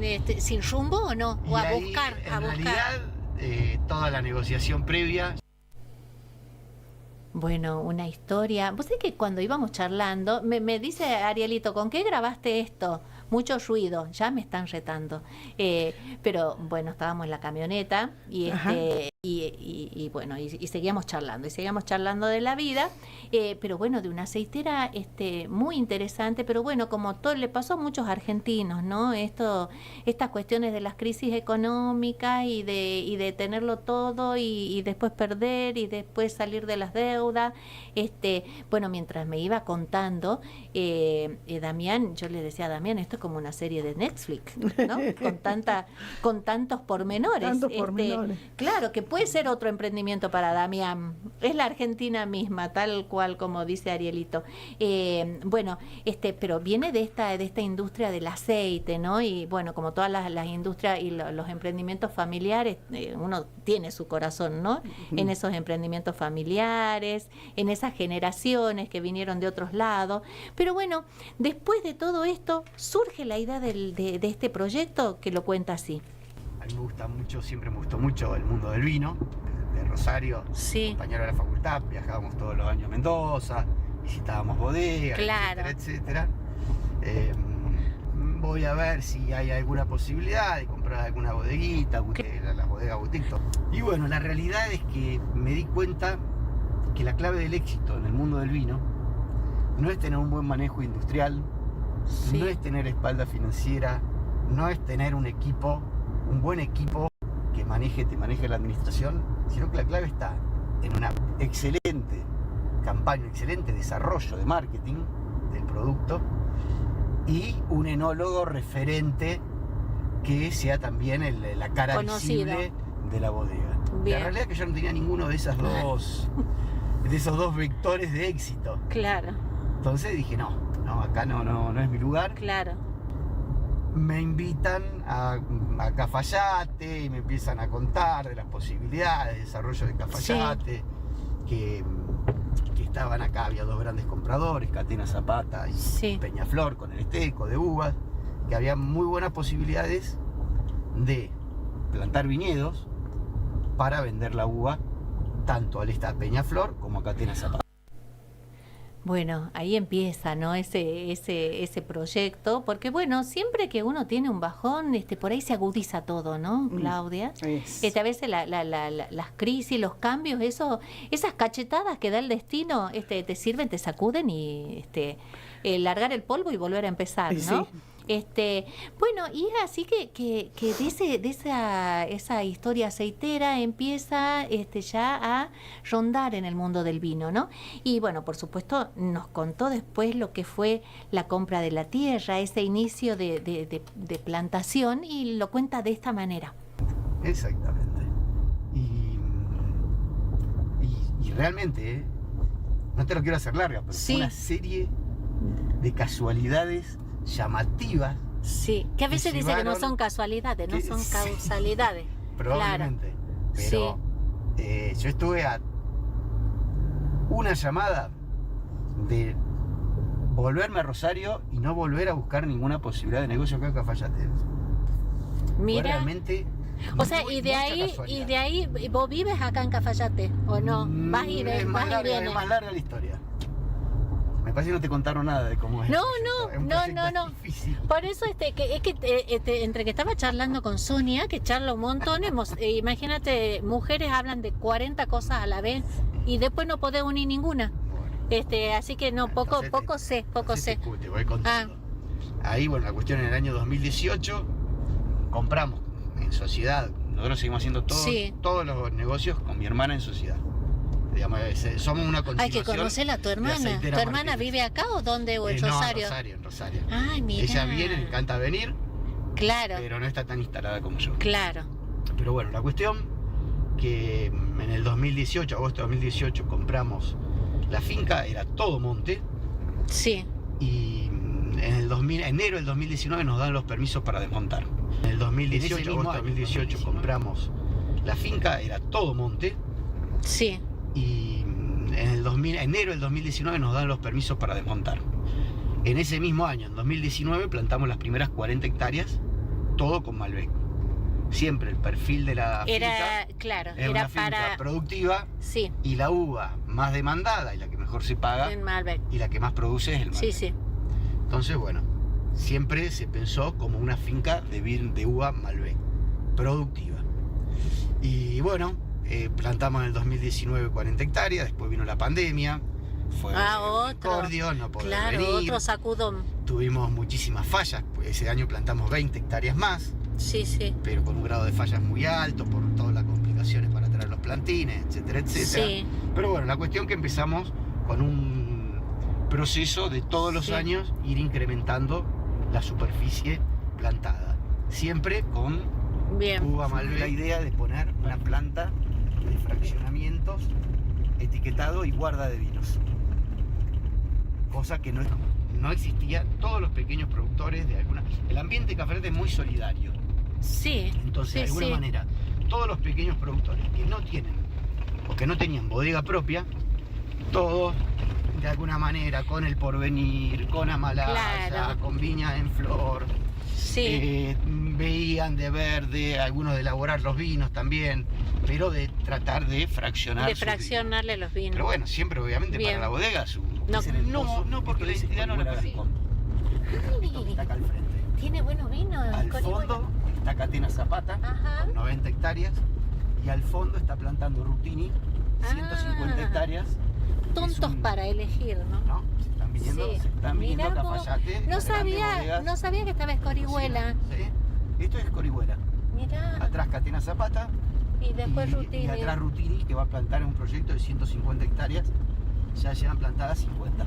S3: rumbo o no?
S4: y
S3: O a
S4: ahí,
S3: buscar,
S4: en
S3: a buscar.
S4: realidad, toda la negociación previa.
S3: Bueno, una historia. Vos sabés que cuando íbamos charlando, me dice Arielito, ¿con qué grabaste esto? Mucho ruido, ya me están retando. Pero bueno, estábamos en la camioneta y bueno, y seguíamos charlando de la vida, pero bueno, de una aceitera muy interesante, pero bueno, como todo le pasó a muchos argentinos, ¿no? Estas cuestiones de las crisis económicas y de tenerlo todo y después perder y después salir de las deudas. Bueno, mientras me iba contando, Damián, yo le decía a Damián, esto es como una serie de Netflix, ¿no? con tantos pormenores.
S2: Tantos pormenores.
S3: Claro, que puede ser otro emprendimiento para Damián. Es la Argentina misma, tal cual como dice Arielito. Bueno, pero viene de esta industria del aceite, ¿no? Y bueno, como todas las industrias y los emprendimientos familiares, uno tiene su corazón, ¿no? En esos emprendimientos familiares, en esas generaciones que vinieron de otros lados. Pero bueno, después de todo esto, surge la idea de este proyecto que lo cuenta así.
S4: A mí siempre me gustó mucho el mundo del vino, de Rosario,
S3: Sí.
S4: compañero de la facultad, viajábamos todos los años a Mendoza, visitábamos bodegas,
S3: Claro.
S4: etcétera. Voy a ver si hay alguna posibilidad de comprar alguna bodeguita, la bodega boutique. Y bueno, la realidad es que me di cuenta que la clave del éxito en el mundo del vino no es tener un buen manejo industrial,
S3: Sí.
S4: no es tener espalda financiera, no es tener un buen equipo que te maneje la administración, sino que la clave está en una excelente campaña, un excelente desarrollo de marketing del producto y un enólogo referente que sea también la cara
S3: Conocido.
S4: visible de la bodega.
S3: Bien.
S4: La realidad es que yo no tenía ninguno de esos dos vectores de éxito.
S3: Claro,
S4: Entonces dije, no, acá no es mi lugar.
S3: claro.
S4: Me invitan a Cafayate y me empiezan a contar de las posibilidades de desarrollo de Cafayate, que estaban acá, había dos grandes compradores, Catena Zapata y
S3: Sí.
S4: Peñaflor con el Esteco de uvas, que había muy buenas posibilidades de plantar viñedos para vender la uva tanto a Peñaflor como a Catena Zapata.
S3: Bueno, ahí empieza, ¿no? Ese proyecto, porque bueno, siempre que uno tiene un bajón, por ahí se agudiza todo, ¿no, Claudia? A veces las crisis, los cambios, esas cachetadas que da el destino, te sirven, te sacuden y largar el polvo y volver a empezar, ¿no?
S2: Sí.
S3: Bueno, y es así que de esa historia aceitera empieza ya a rondar en el mundo del vino, ¿no? Y bueno, por supuesto, nos contó después lo que fue la compra de la tierra, ese inicio de plantación, y lo cuenta de esta manera.
S4: Exactamente. Y realmente, no te lo quiero hacer larga, pero
S3: Sí.
S4: fue una serie de casualidades llamativas.
S3: Sí, que a veces dice que no son casualidades, no son causalidades.
S4: Probablemente.
S3: Claro.
S4: Pero yo estuve a una llamada de volverme a Rosario y no volver a buscar ninguna posibilidad de negocio acá en Cafayate. Fue
S3: Mira,
S4: realmente
S3: o sea,
S4: mucha
S3: y
S4: casualidad.
S3: de ahí vos vives acá en Cafayate, ¿o no? Vas y ves,
S4: Es más
S3: vas y vienes.
S4: es más larga la historia. Me parece que no te contaron nada de cómo es.
S3: No,
S4: el proyecto. Es un
S3: no,
S4: proyecto
S3: no.
S4: difícil.
S3: Por eso entre que estaba charlando con Sonia, que charla un montón, imagínate, mujeres hablan de 40 cosas a la vez y después no podés unir ninguna.
S4: Bueno,
S3: Así que no, poco sé.
S4: Te voy contando. Ahí, bueno, la cuestión en el año 2018 compramos en en sociedad. Nosotros seguimos haciendo
S3: Sí.
S4: todos los negocios con mi hermana en sociedad. Digamos, somos una
S3: Hay
S4: continuación.
S3: que conocerla a tu
S4: de
S3: hermana.
S4: Aceitera
S3: ¿Tu hermana
S4: Martínez.
S3: vive acá o dónde? ¿O en
S4: No,
S3: Rosario?
S4: En Rosario.
S3: Ay, mira.
S4: Ella viene, le encanta venir,
S3: Claro,
S4: pero no está tan instalada como yo.
S3: claro.
S4: Pero bueno, la cuestión que en el 2018, agosto de 2018, compramos la finca, era todo monte,
S3: Sí.
S4: y en enero del 2019 nos dan los permisos para desmontar. En el 2018, agosto de 2018, compramos la finca, era todo monte,
S3: Sí.
S4: y en enero del 2019 nos dan los permisos para desmontar. En ese mismo año, en 2019, plantamos las primeras 40 hectáreas, todo con Malbec. Siempre el perfil de la
S3: Era,
S4: finca
S3: claro,
S4: es
S3: era
S4: una finca
S3: para...
S4: productiva,
S3: Sí,
S4: y la uva más demandada y la que mejor se paga
S3: en Malbec.
S4: y la que más produce es el Malbec.
S3: Sí, sí.
S4: Entonces, bueno, siempre se pensó como una finca de uva Malbec, productiva. Y bueno, plantamos en el 2019 40 hectáreas, después vino la pandemia, fue
S3: Otro.
S4: Cordio, no poder
S3: Claro,
S4: venir,
S3: otro sacudón.
S4: tuvimos muchísimas fallas, pues ese año plantamos 20 hectáreas más,
S3: Sí, sí.
S4: pero con un grado de fallas muy alto por todas las complicaciones para traer los plantines, etcétera, etcétera.
S3: Sí.
S4: Pero bueno, la cuestión que empezamos con un proceso de todos los
S3: Sí.
S4: años ir incrementando la superficie plantada. Siempre con
S3: Bien.
S4: uva Malbec. La idea de poner una planta de fraccionamientos, etiquetado y guarda de vinos. Cosa que no existía. Todos los pequeños productores de alguna... El ambiente cafetalero es muy solidario.
S3: Sí.
S4: Entonces,
S3: Sí,
S4: de alguna
S3: sí.
S4: manera, todos los pequeños productores que no tienen o que no tenían bodega propia, todos de alguna manera con El Porvenir, con Amalaya,
S3: Claro.
S4: con Viña en Flor,
S3: Sí.
S4: veían de verde, algunos de elaborar los vinos también, pero de tratar de fraccionar.
S3: De
S4: sus vinos.
S3: fraccionarle los vinos.
S4: Pero bueno, siempre obviamente
S3: Bien.
S4: para la bodega su...
S3: No.
S4: no, porque la identidad no la perdimos. Esto que está acá al frente.
S3: Tiene buenos vinos.
S4: Al
S3: Corihuela.
S4: fondo está Catena Zapata,
S3: Ajá.
S4: con 90 hectáreas, y al fondo está plantando Rutini, 150
S3: Ah.
S4: hectáreas.
S3: Tontos para elegir, ¿no?
S4: ¿No? Se están viniendo
S3: Mirá vos.
S4: Cafayate.
S3: No
S4: las grandes bodegas.
S3: no sabía que estaba Escorihuela.
S4: Sí. Esto es Escorihuela.
S3: Mirá.
S4: Atrás Catena Zapata.
S3: Y después
S4: y
S3: Rutini.
S4: atrás Rutini, que va a plantar en un proyecto de 150 hectáreas. Ya llevan plantadas 50.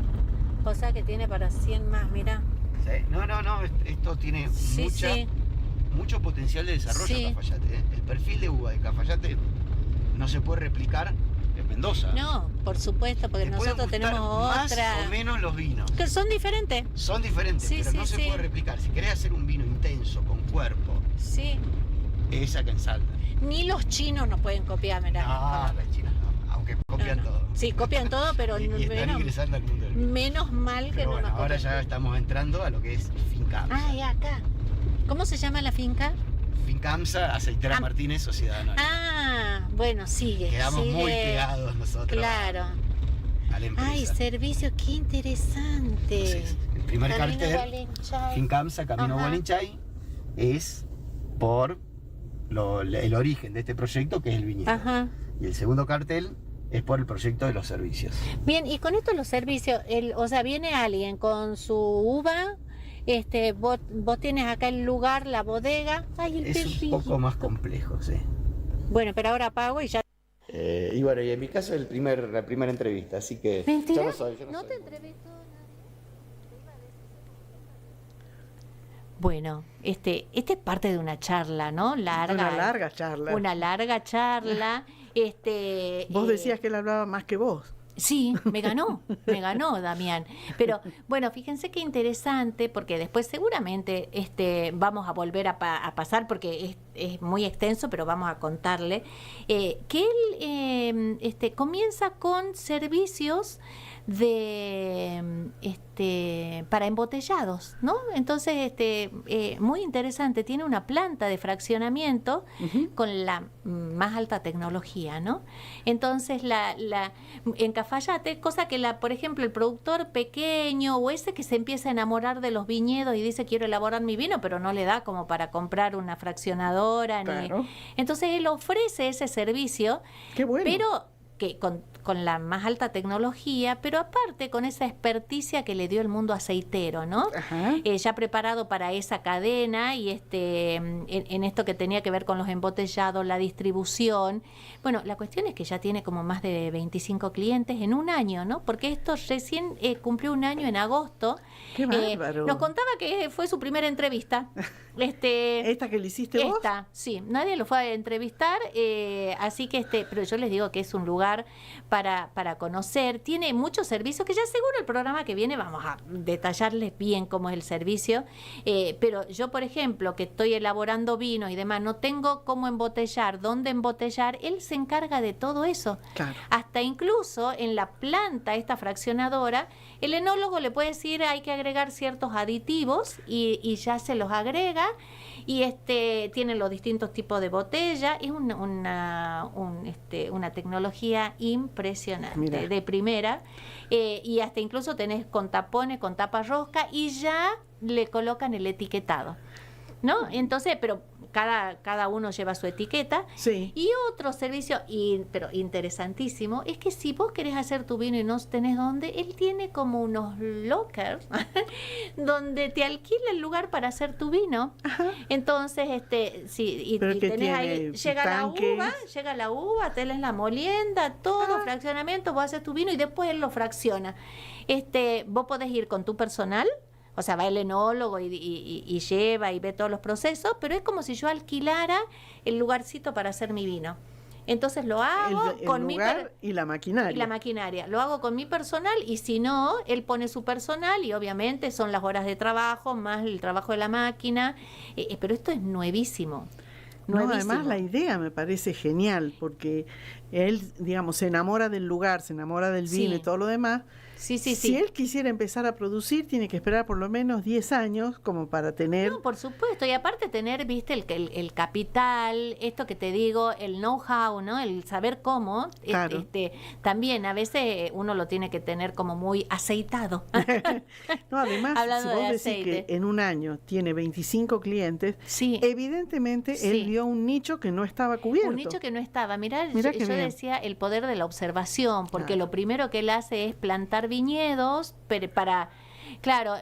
S3: O sea que tiene para 100 más, mirá.
S4: Sí. No. Esto tiene
S3: Sí, sí.
S4: mucho potencial de desarrollo
S3: Sí.
S4: Cafayate. El perfil de uva de Cafayate no se puede replicar en Mendoza.
S3: No, por supuesto, porque
S4: Te pueden
S3: nosotros
S4: gustar
S3: tenemos
S4: más
S3: otra.
S4: o menos los vinos.
S3: Que son diferentes.
S4: Son diferentes,
S3: Sí,
S4: pero
S3: sí,
S4: no se
S3: sí.
S4: puede replicar. Si querés hacer un vino intenso, con cuerpo,
S3: Sí.
S4: es acá en Salta.
S3: Ni los chinos nos pueden copiar, mirá.
S4: No, las chinas no, aunque copian
S3: No, no.
S4: todo.
S3: Sí, copian todo, pero
S4: y están
S3: menos,
S4: ingresando al mundo del vino.
S3: menos mal que
S4: Pero
S3: no
S4: bueno,
S3: nos
S4: ahora
S3: copian.
S4: ya estamos entrando a lo que es Fincamsa.
S3: Ah, ya acá. ¿Cómo se llama la finca?
S4: Fincamsa, Aceitera
S3: Ah.
S4: Martínez, Sociedad Anónima.
S3: Ah, bueno, sigue.
S4: Quedamos
S3: sigue.
S4: muy pegados nosotros
S3: Claro.
S4: a la empresa.
S3: Ay, servicio, qué interesante.
S4: Entonces, el primer
S3: Camino
S4: cartel,
S3: Gualenchay.
S4: Fincamsa, Camino
S3: Ajá.
S4: Gualenchay, es por el origen de este proyecto, que es el viñedo.
S3: Ajá.
S4: Y el segundo cartel es por el proyecto de los servicios.
S3: Bien, y con esto los servicios, o sea, viene alguien con su uva, vos tienes acá el lugar, la bodega. Ay, el
S4: Es un
S3: perrito.
S4: poco más complejo, sí.
S3: Bueno, pero ahora pago y ya.
S4: Y bueno, y en mi caso es la primera entrevista, así que...
S3: ¿Mentira?
S4: Yo no soy.
S3: No te entrevistó. Bueno, este es parte de una charla, ¿no?
S2: Una larga charla.
S3: Una larga charla.
S2: Vos decías que él hablaba más que vos.
S3: Sí, me ganó Damián. Pero bueno, fíjense qué interesante, porque después seguramente vamos a volver a pasar, porque es muy extenso, pero vamos a contarle que él comienza con servicios para embotellados, ¿no? Entonces, muy interesante, tiene una planta de fraccionamiento con la más alta tecnología, ¿no? Entonces, en Cafayate, cosa que por ejemplo, el productor pequeño o ese que se empieza a enamorar de los viñedos y dice quiero elaborar mi vino, pero no le da como para comprar una fraccionadora.
S2: Claro.
S3: Entonces, él ofrece ese servicio,
S2: Qué bueno.
S3: pero que con la más alta tecnología, pero aparte con esa experticia que le dio el mundo aceitero, ¿no? Ya preparado para esa cadena y en esto que tenía que ver con los embotellados, la distribución. Bueno, la cuestión es que ya tiene como más de 25 clientes en un año, ¿no? Porque esto recién cumplió un año en agosto.
S2: ¡Qué bárbaro!
S3: Nos contaba que fue su primera entrevista.
S2: ¿Esta que le hiciste vos?
S3: Sí, nadie lo fue a entrevistar, así que pero yo les digo que es un lugar para conocer, tiene muchos servicios que ya seguro el programa que viene vamos a detallarles bien cómo es el servicio, pero yo por ejemplo que estoy elaborando vinos y demás, no tengo cómo embotellar, dónde embotellar, él se encarga de todo eso.
S2: Claro.
S3: Hasta incluso en la planta, esta fraccionadora, el enólogo le puede decir hay que agregar ciertos aditivos y ya se los agrega y tienen los distintos tipos de botella, es una tecnología impresionante, de primera, y hasta incluso tenés con tapones, con tapa rosca y ya le colocan el etiquetado, ¿no? Entonces, pero cada uno lleva su etiqueta.
S2: Sí.
S3: Y otro servicio, pero interesantísimo, es que si vos querés hacer tu vino y no tenés dónde, él tiene como unos lockers donde te alquila el lugar para hacer tu vino. Ajá. Entonces, y tenés ahí, llega la uva, tenés la molienda, todo, fraccionamiento, vos haces tu vino y después él lo fracciona. Vos podés ir con tu personal. O sea, va el enólogo y lleva y ve todos los procesos, pero es como si yo alquilara el lugarcito para hacer mi vino. Entonces lo hago
S2: con mi y la maquinaria.
S3: Y la maquinaria. Lo hago con mi personal y si no, él pone su personal y obviamente son las horas de trabajo más el trabajo de la máquina. Pero esto es nuevísimo.
S2: No, además la idea me parece genial porque él, digamos, se enamora del lugar, se enamora del vino y todo lo demás. Si él quisiera empezar a producir, tiene que esperar por lo menos 10 años como para tener...
S3: No, por supuesto, y aparte tener, viste, el capital, esto que te digo, el know-how, ¿no? El saber cómo,
S2: claro.
S3: También a veces uno lo tiene que tener como muy aceitado.
S2: No, además, si vos decís que en un año tiene 25 clientes, evidentemente él vio un nicho que no estaba cubierto.
S3: Un nicho que no estaba. Mirá yo decía el poder de la observación, porque lo primero que él hace es plantar viñedos para... Claro,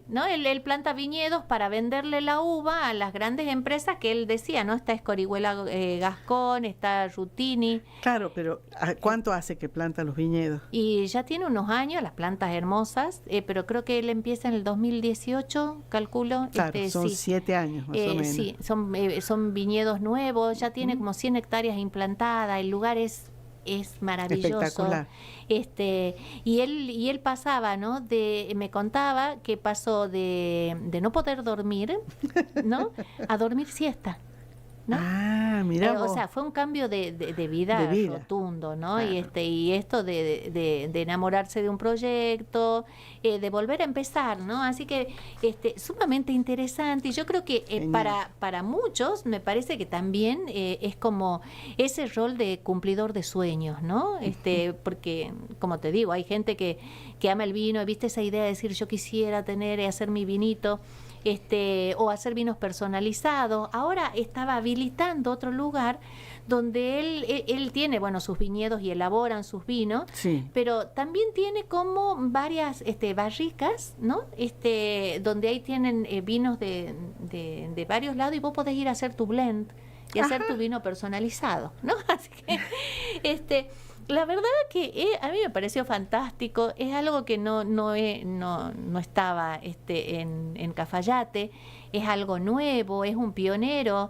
S3: ¿no? Él planta viñedos para venderle la uva a las grandes empresas que él decía, ¿no? Está Escorihuela Gascón, está Rutini.
S2: Claro, pero ¿cuánto hace que planta los viñedos?
S3: Y ya tiene unos años, las plantas hermosas, pero creo que él empieza en el 2018, calculo.
S2: Claro, son 7 años más o menos.
S3: Sí, son viñedos nuevos, ya tiene como 100 hectáreas implantadas, el lugar es maravilloso.
S2: Espectacular.
S3: Y él pasaba, ¿no? Me contaba que pasó de no poder dormir, ¿no? A dormir siesta, ¿no?
S2: Ah, mirá
S3: o sea, fue un cambio de vida rotundo, ¿no? Claro. Y esto de enamorarse de un proyecto, de volver a empezar, ¿no? Así que sumamente interesante. Y yo creo que para muchos me parece que también es como ese rol de cumplidor de sueños, ¿no? Porque, como te digo, hay gente que ama el vino, ¿viste esa idea de decir yo quisiera tener y hacer mi vinito? O hacer vinos personalizados. Ahora estaba habilitando otro lugar donde él tiene, bueno, sus viñedos y elaboran sus vinos, pero también tiene como varias barricas, ¿no? Donde ahí tienen vinos de varios lados y vos podés ir a hacer tu blend y hacer tu vino personalizado, ¿no? Así que la verdad que a mí me pareció fantástico, es algo que no estaba en Cafayate, es algo nuevo, es un pionero,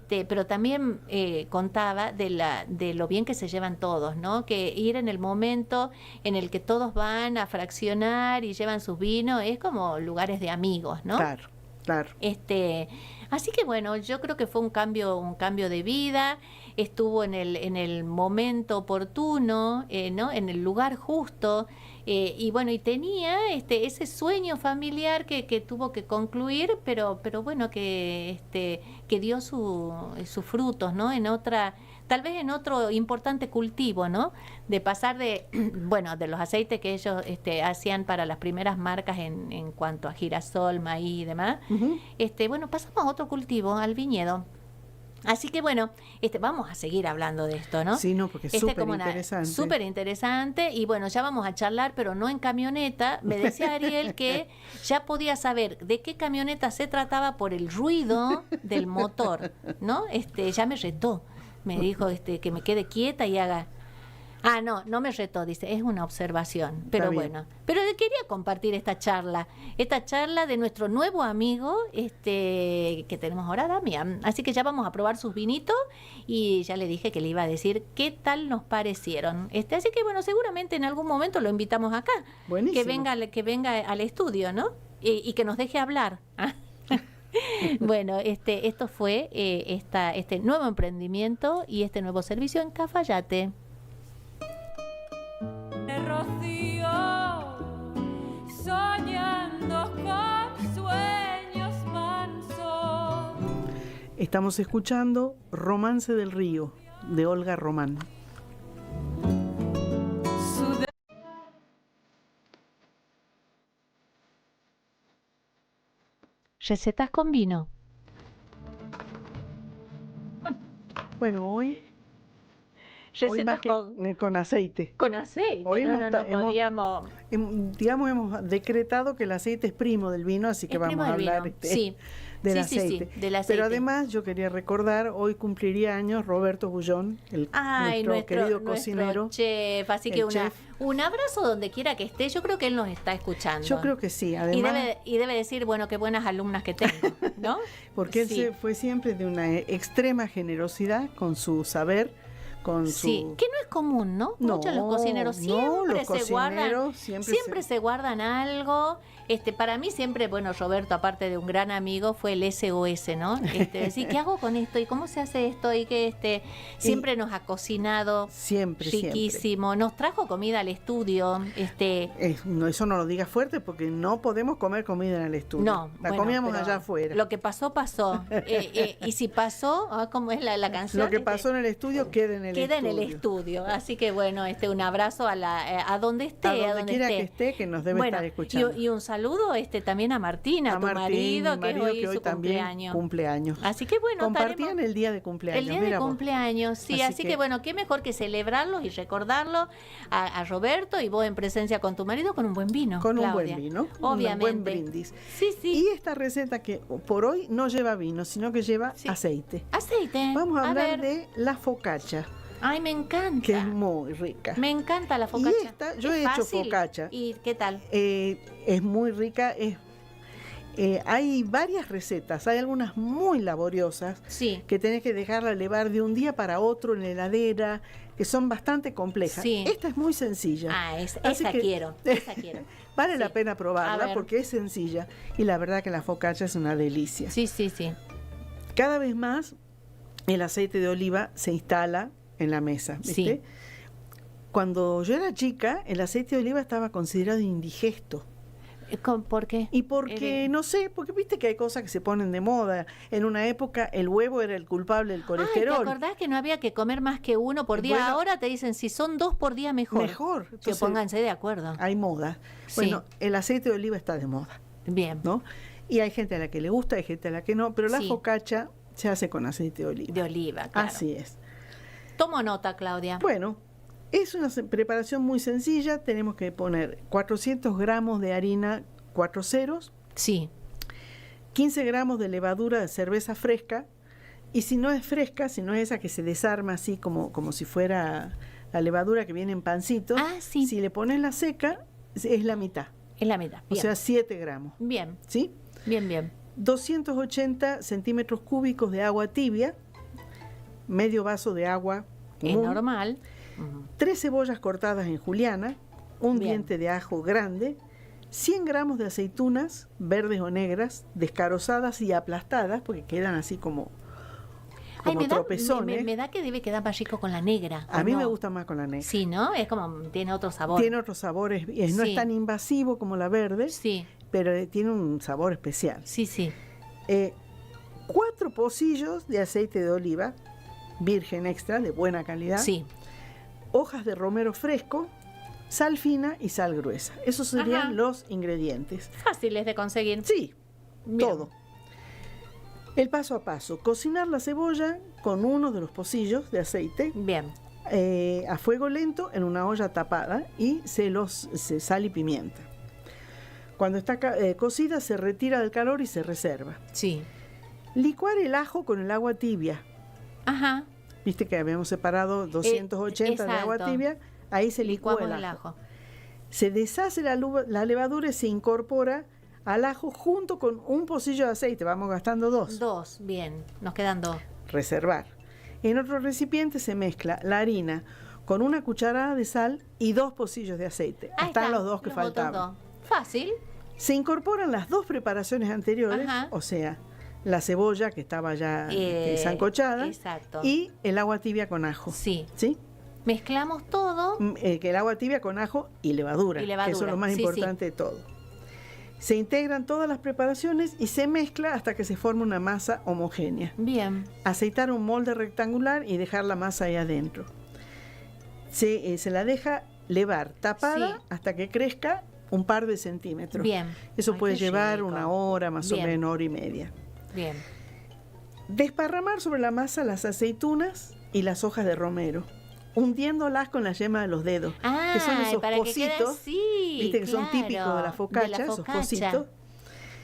S3: pero también contaba de lo bien que se llevan todos, ¿no? Que ir en el momento en el que todos van a fraccionar y llevan sus vinos, es como lugares de amigos, ¿no?
S2: Claro.
S3: Así que bueno, yo creo que fue un cambio de vida, estuvo en el momento oportuno, ¿no? En el lugar justo, y bueno, y tenía ese sueño familiar que tuvo que concluir, pero bueno, que dio sus frutos, ¿no? Tal vez en otro importante cultivo, ¿no? De pasar de los aceites que ellos hacían para las primeras marcas en cuanto a girasol, maíz y demás. Pasamos a otro cultivo, al viñedo. Así que bueno, vamos a seguir hablando de esto, ¿no?
S2: Sí, no, porque es súper interesante.
S3: Súper interesante, y bueno, ya vamos a charlar, pero no en camioneta. Me decía Ariel que ya podía saber de qué camioneta se trataba por el ruido del motor, ¿no? Ya me retó, me dijo que me quede quieta y haga... Ah, no me retó, dice, es una observación, pero bueno. Pero quería compartir esta charla de nuestro nuevo amigo que tenemos ahora, Damián. Así que ya vamos a probar sus vinitos y ya le dije que le iba a decir qué tal nos parecieron. Así que bueno, seguramente en algún momento lo invitamos acá.
S2: Buenísimo.
S3: Que venga al estudio, ¿no? Y que nos deje hablar. Bueno, esto fue este nuevo emprendimiento y este nuevo servicio en Cafayate.
S5: Rocío, soñando con sueños mansos.
S2: Estamos escuchando Romance del Río, de Olga Román.
S3: Recetas con vino.
S2: Bueno, hoy
S3: Recetas
S2: más con aceite.
S3: con aceite.
S2: Hoy
S3: Podíamos...
S2: hemos decretado que el aceite es primo del vino, así que
S3: Es
S2: vamos
S3: primo
S2: a
S3: del
S2: hablar
S3: vino, sí.
S2: del
S3: Sí,
S2: aceite.
S3: sí, del aceite.
S2: Pero además yo quería recordar, hoy cumpliría años Roberto Bullón, nuestro querido cocinero.
S3: Chef, así que un abrazo donde quiera que esté. Yo creo que él nos está escuchando.
S2: Yo creo que sí, además.
S3: Y debe decir, bueno, qué buenas alumnas que tengo, ¿no?
S2: Porque él
S3: Sí.
S2: fue siempre de una extrema generosidad con su saber, con
S3: Sí,
S2: su...
S3: que no es común, ¿no? Muchos los cocineros siempre siempre se guardan algo. Para mí siempre, bueno, Roberto, aparte de un gran amigo, fue el SOS, ¿no? Decir, ¿qué hago con esto? ¿Y cómo se hace esto? Y que siempre nos ha cocinado
S2: Siempre,
S3: riquísimo. Nos trajo comida al estudio.
S2: No, eso no lo digas fuerte porque no podemos comer comida en el estudio.
S3: No,
S2: la
S3: bueno,
S2: comíamos
S3: pero
S2: allá afuera.
S3: Lo que pasó, pasó. Y si pasó, ¿cómo es la canción?
S2: Lo que pasó en el estudio queda en el
S3: Queda
S2: estudio.
S3: en el estudio. Así que bueno, un abrazo a donde esté.
S2: A donde quiera que esté, que nos debe estar escuchando.
S3: Y un saludo también a Martín, a tu marido, que es hoy su
S2: también cumpleaños.
S3: Así que bueno,
S2: compartían el día de cumpleaños.
S3: El día de cumpleaños, sí. Así que bueno, qué mejor que celebrarlos y recordarlo a Roberto, y vos en presencia con tu marido con un buen vino.
S2: Con
S3: Claudia.
S2: un buen vino,
S3: Obviamente.
S2: un buen brindis.
S3: Sí, sí.
S2: Y esta receta que por hoy no lleva vino, sino que lleva aceite.
S3: Aceite.
S2: Vamos a hablar
S3: ver.
S2: de la focaccia,
S3: Ay, me encanta.
S2: que es muy rica.
S3: Me encanta la focaccia.
S2: Y esta, yo
S3: Es
S2: he hecho
S3: fácil.
S2: focaccia.
S3: ¿Y qué tal?
S2: Es muy rica. Hay varias recetas, hay algunas muy laboriosas
S3: Sí.
S2: que tenés que dejarla levar de un día para otro en la heladera, que son bastante complejas.
S3: Sí.
S2: Esta es muy sencilla.
S3: Esa
S2: Así que
S3: quiero.
S2: Vale
S3: Sí.
S2: la pena
S3: A
S2: probarla
S3: ver.
S2: porque es sencilla y la verdad que la focaccia es una delicia.
S3: Sí, sí, sí.
S2: Cada vez más el aceite de oliva se instala en la mesa, ¿viste?
S3: Sí.
S2: Cuando yo era chica, el aceite de oliva estaba considerado indigesto.
S3: ¿Por qué?
S2: Y porque, no sé, porque viste que hay cosas que se ponen de moda. En una época el huevo era el culpable del colesterol.
S3: ¿Te acordás que no había que comer más que uno por día?
S2: Bueno,
S3: Ahora te dicen, si son 2 por día, mejor.
S2: Mejor.
S3: Que
S2: Entonces,
S3: pónganse de acuerdo.
S2: hay moda.
S3: Sí.
S2: Bueno, el aceite de oliva está de moda,
S3: Bien.
S2: ¿no? Y hay gente a la que le gusta, hay gente a la que no, pero la
S3: Sí.
S2: focaccia se hace con aceite de oliva.
S3: De oliva, claro.
S2: Así es.
S3: Tomo nota, Claudia.
S2: Bueno, es una preparación muy sencilla. Tenemos que poner 400 gramos de harina 4 ceros,
S3: Sí.
S2: 15 gramos de levadura de cerveza fresca, y si no es fresca, si no es esa que se desarma así como si fuera la levadura que viene en pancitos,
S3: Sí.
S2: si le pones la seca, es la mitad,
S3: Es la mitad.
S2: o
S3: Bien.
S2: sea, 7 gramos,
S3: Bien,
S2: ¿sí?
S3: bien.
S2: 280 centímetros cúbicos de agua tibia, medio vaso de agua
S3: Es
S2: común,
S3: normal.
S2: 3 cebollas cortadas en juliana, un
S3: Bien.
S2: diente de ajo grande, 100 gramos de aceitunas verdes o negras, descarozadas y aplastadas, porque quedan así como tropezones.
S3: me da que debe quedar más rico con la negra.
S2: A
S3: ¿o
S2: mí
S3: no?
S2: me gusta más con la negra.
S3: Sí, ¿no? Es como, tiene otro sabor.
S2: Tiene otros sabores, no
S3: Sí.
S2: es tan invasivo como la verde,
S3: Sí,
S2: pero tiene un sabor especial.
S3: sí.
S2: 4 pocillos de aceite de oliva, virgen extra, de buena calidad,
S3: Sí.
S2: hojas de romero fresco, sal fina y sal gruesa. Esos serían
S3: Ajá.
S2: los ingredientes.
S3: Fáciles de conseguir.
S2: Sí,
S3: Bien.
S2: todo. El paso a paso: cocinar la cebolla con uno de los pocillos de aceite
S3: Bien.
S2: a fuego lento en una olla tapada y sal y pimienta. Cuando está cocida, se retira del calor y se reserva.
S3: Sí.
S2: Licuar el ajo con el agua tibia.
S3: Ajá.
S2: Viste que habíamos separado 280 de agua
S3: exacto.
S2: tibia. Ahí se licúa
S3: Licuamos
S2: el
S3: el
S2: ajo.
S3: ajo.
S2: Se deshace la levadura y se incorpora al ajo junto con un pocillo de aceite. Vamos gastando 2.
S3: 2, bien. Nos quedan 2.
S2: Reservar. En otro recipiente se mezcla la harina con una cucharada de sal y 2 pocillos de aceite.
S3: Ahí
S2: Están
S3: está,
S2: los 2 que
S3: otros
S2: faltaban.
S3: 2. Fácil.
S2: Se incorporan las 2 preparaciones anteriores,
S3: Ajá.
S2: o sea, la cebolla que estaba ya sancochada
S3: Exacto.
S2: y el agua tibia con ajo.
S3: Sí.
S2: ¿Sí?
S3: Mezclamos todo.
S2: Que el agua tibia con ajo y levadura,
S3: Y levadura,
S2: que eso es lo más
S3: sí,
S2: importante de todo. Se integran todas las preparaciones y se mezcla hasta que se forma una masa homogénea.
S3: Bien.
S2: Aceitar un molde rectangular y dejar la masa ahí adentro. Se la deja levar tapada
S3: Sí.
S2: hasta que crezca un par de centímetros.
S3: Bien.
S2: Eso
S3: Ay,
S2: puede
S3: qué
S2: llevar
S3: rico.
S2: una hora, más o
S3: Bien.
S2: menos, hora y media.
S3: Bien.
S2: Desparramar sobre la masa las aceitunas y las hojas de romero, hundiéndolas con la yema de los dedos,
S3: Ah,
S2: que son esos
S3: para que quede
S2: pocitos,
S3: así.
S2: viste que son
S3: claro,
S2: típicos de la focaccia, esos
S3: focaccia.
S2: pocitos,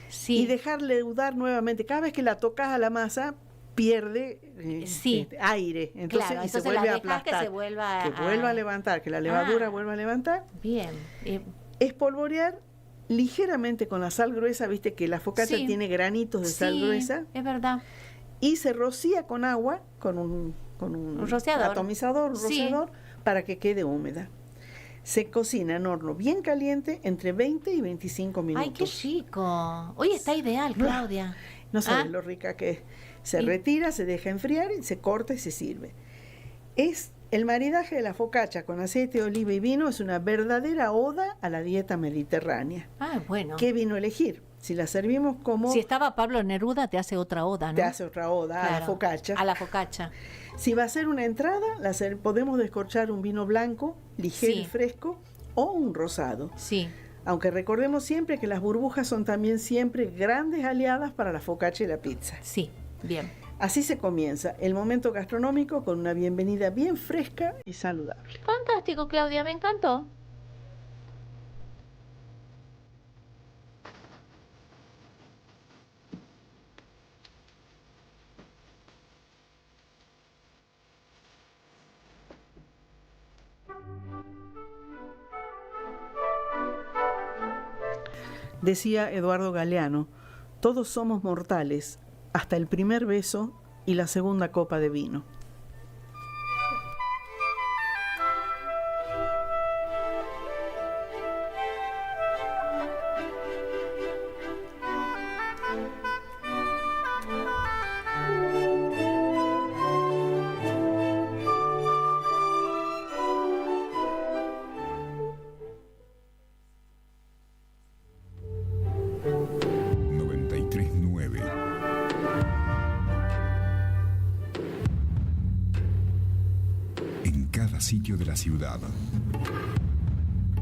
S3: Sí.
S2: y dejar leudar nuevamente. Cada vez que la tocas a la masa, pierde
S3: Sí.
S2: aire, entonces,
S3: Claro,
S2: y se
S3: entonces
S2: vuelve a
S3: la dejas que
S2: aplastar.
S3: se vuelva
S2: Que vuelva a levantar, que la levadura vuelva a levantar.
S3: Bien.
S2: Espolvorear ligeramente con la sal gruesa, viste que la focaccia
S3: Sí.
S2: tiene granitos de sal
S3: Sí,
S2: gruesa,
S3: es verdad.
S2: y se rocía con agua, con un
S3: rociador.
S2: atomizador, un
S3: Sí.
S2: rociador, para que quede húmeda. Se cocina en horno bien caliente entre 20 y 25 minutos.
S3: Ay, qué chico. Hoy está ideal, Claudia.
S2: No sabes
S3: Ah.
S2: lo rica que es. Se
S3: Y-
S2: retira, se deja enfriar y se corta y se sirve. El maridaje de la focaccia con aceite de oliva y vino es una verdadera oda a la dieta mediterránea.
S3: Ah, bueno.
S2: ¿Qué vino elegir? Si la servimos como...
S3: Si estaba Pablo Neruda, te hace otra oda, ¿no?
S2: te hace otra oda a la
S3: Claro,
S2: focaccia.
S3: A la focaccia.
S2: Si va a ser una entrada, podemos descorchar un vino blanco, ligero
S3: Sí.
S2: y fresco, o un rosado.
S3: Sí.
S2: Aunque recordemos siempre que las burbujas son también siempre grandes aliadas para la focaccia y la pizza.
S3: Sí. Bien.
S2: Así se comienza el momento gastronómico con una bienvenida bien fresca y saludable.
S3: Fantástico, Claudia, me encantó.
S2: Decía Eduardo Galeano, todos somos mortales, hasta el primer beso y la segunda copa de vino.
S6: Sitio de la ciudad.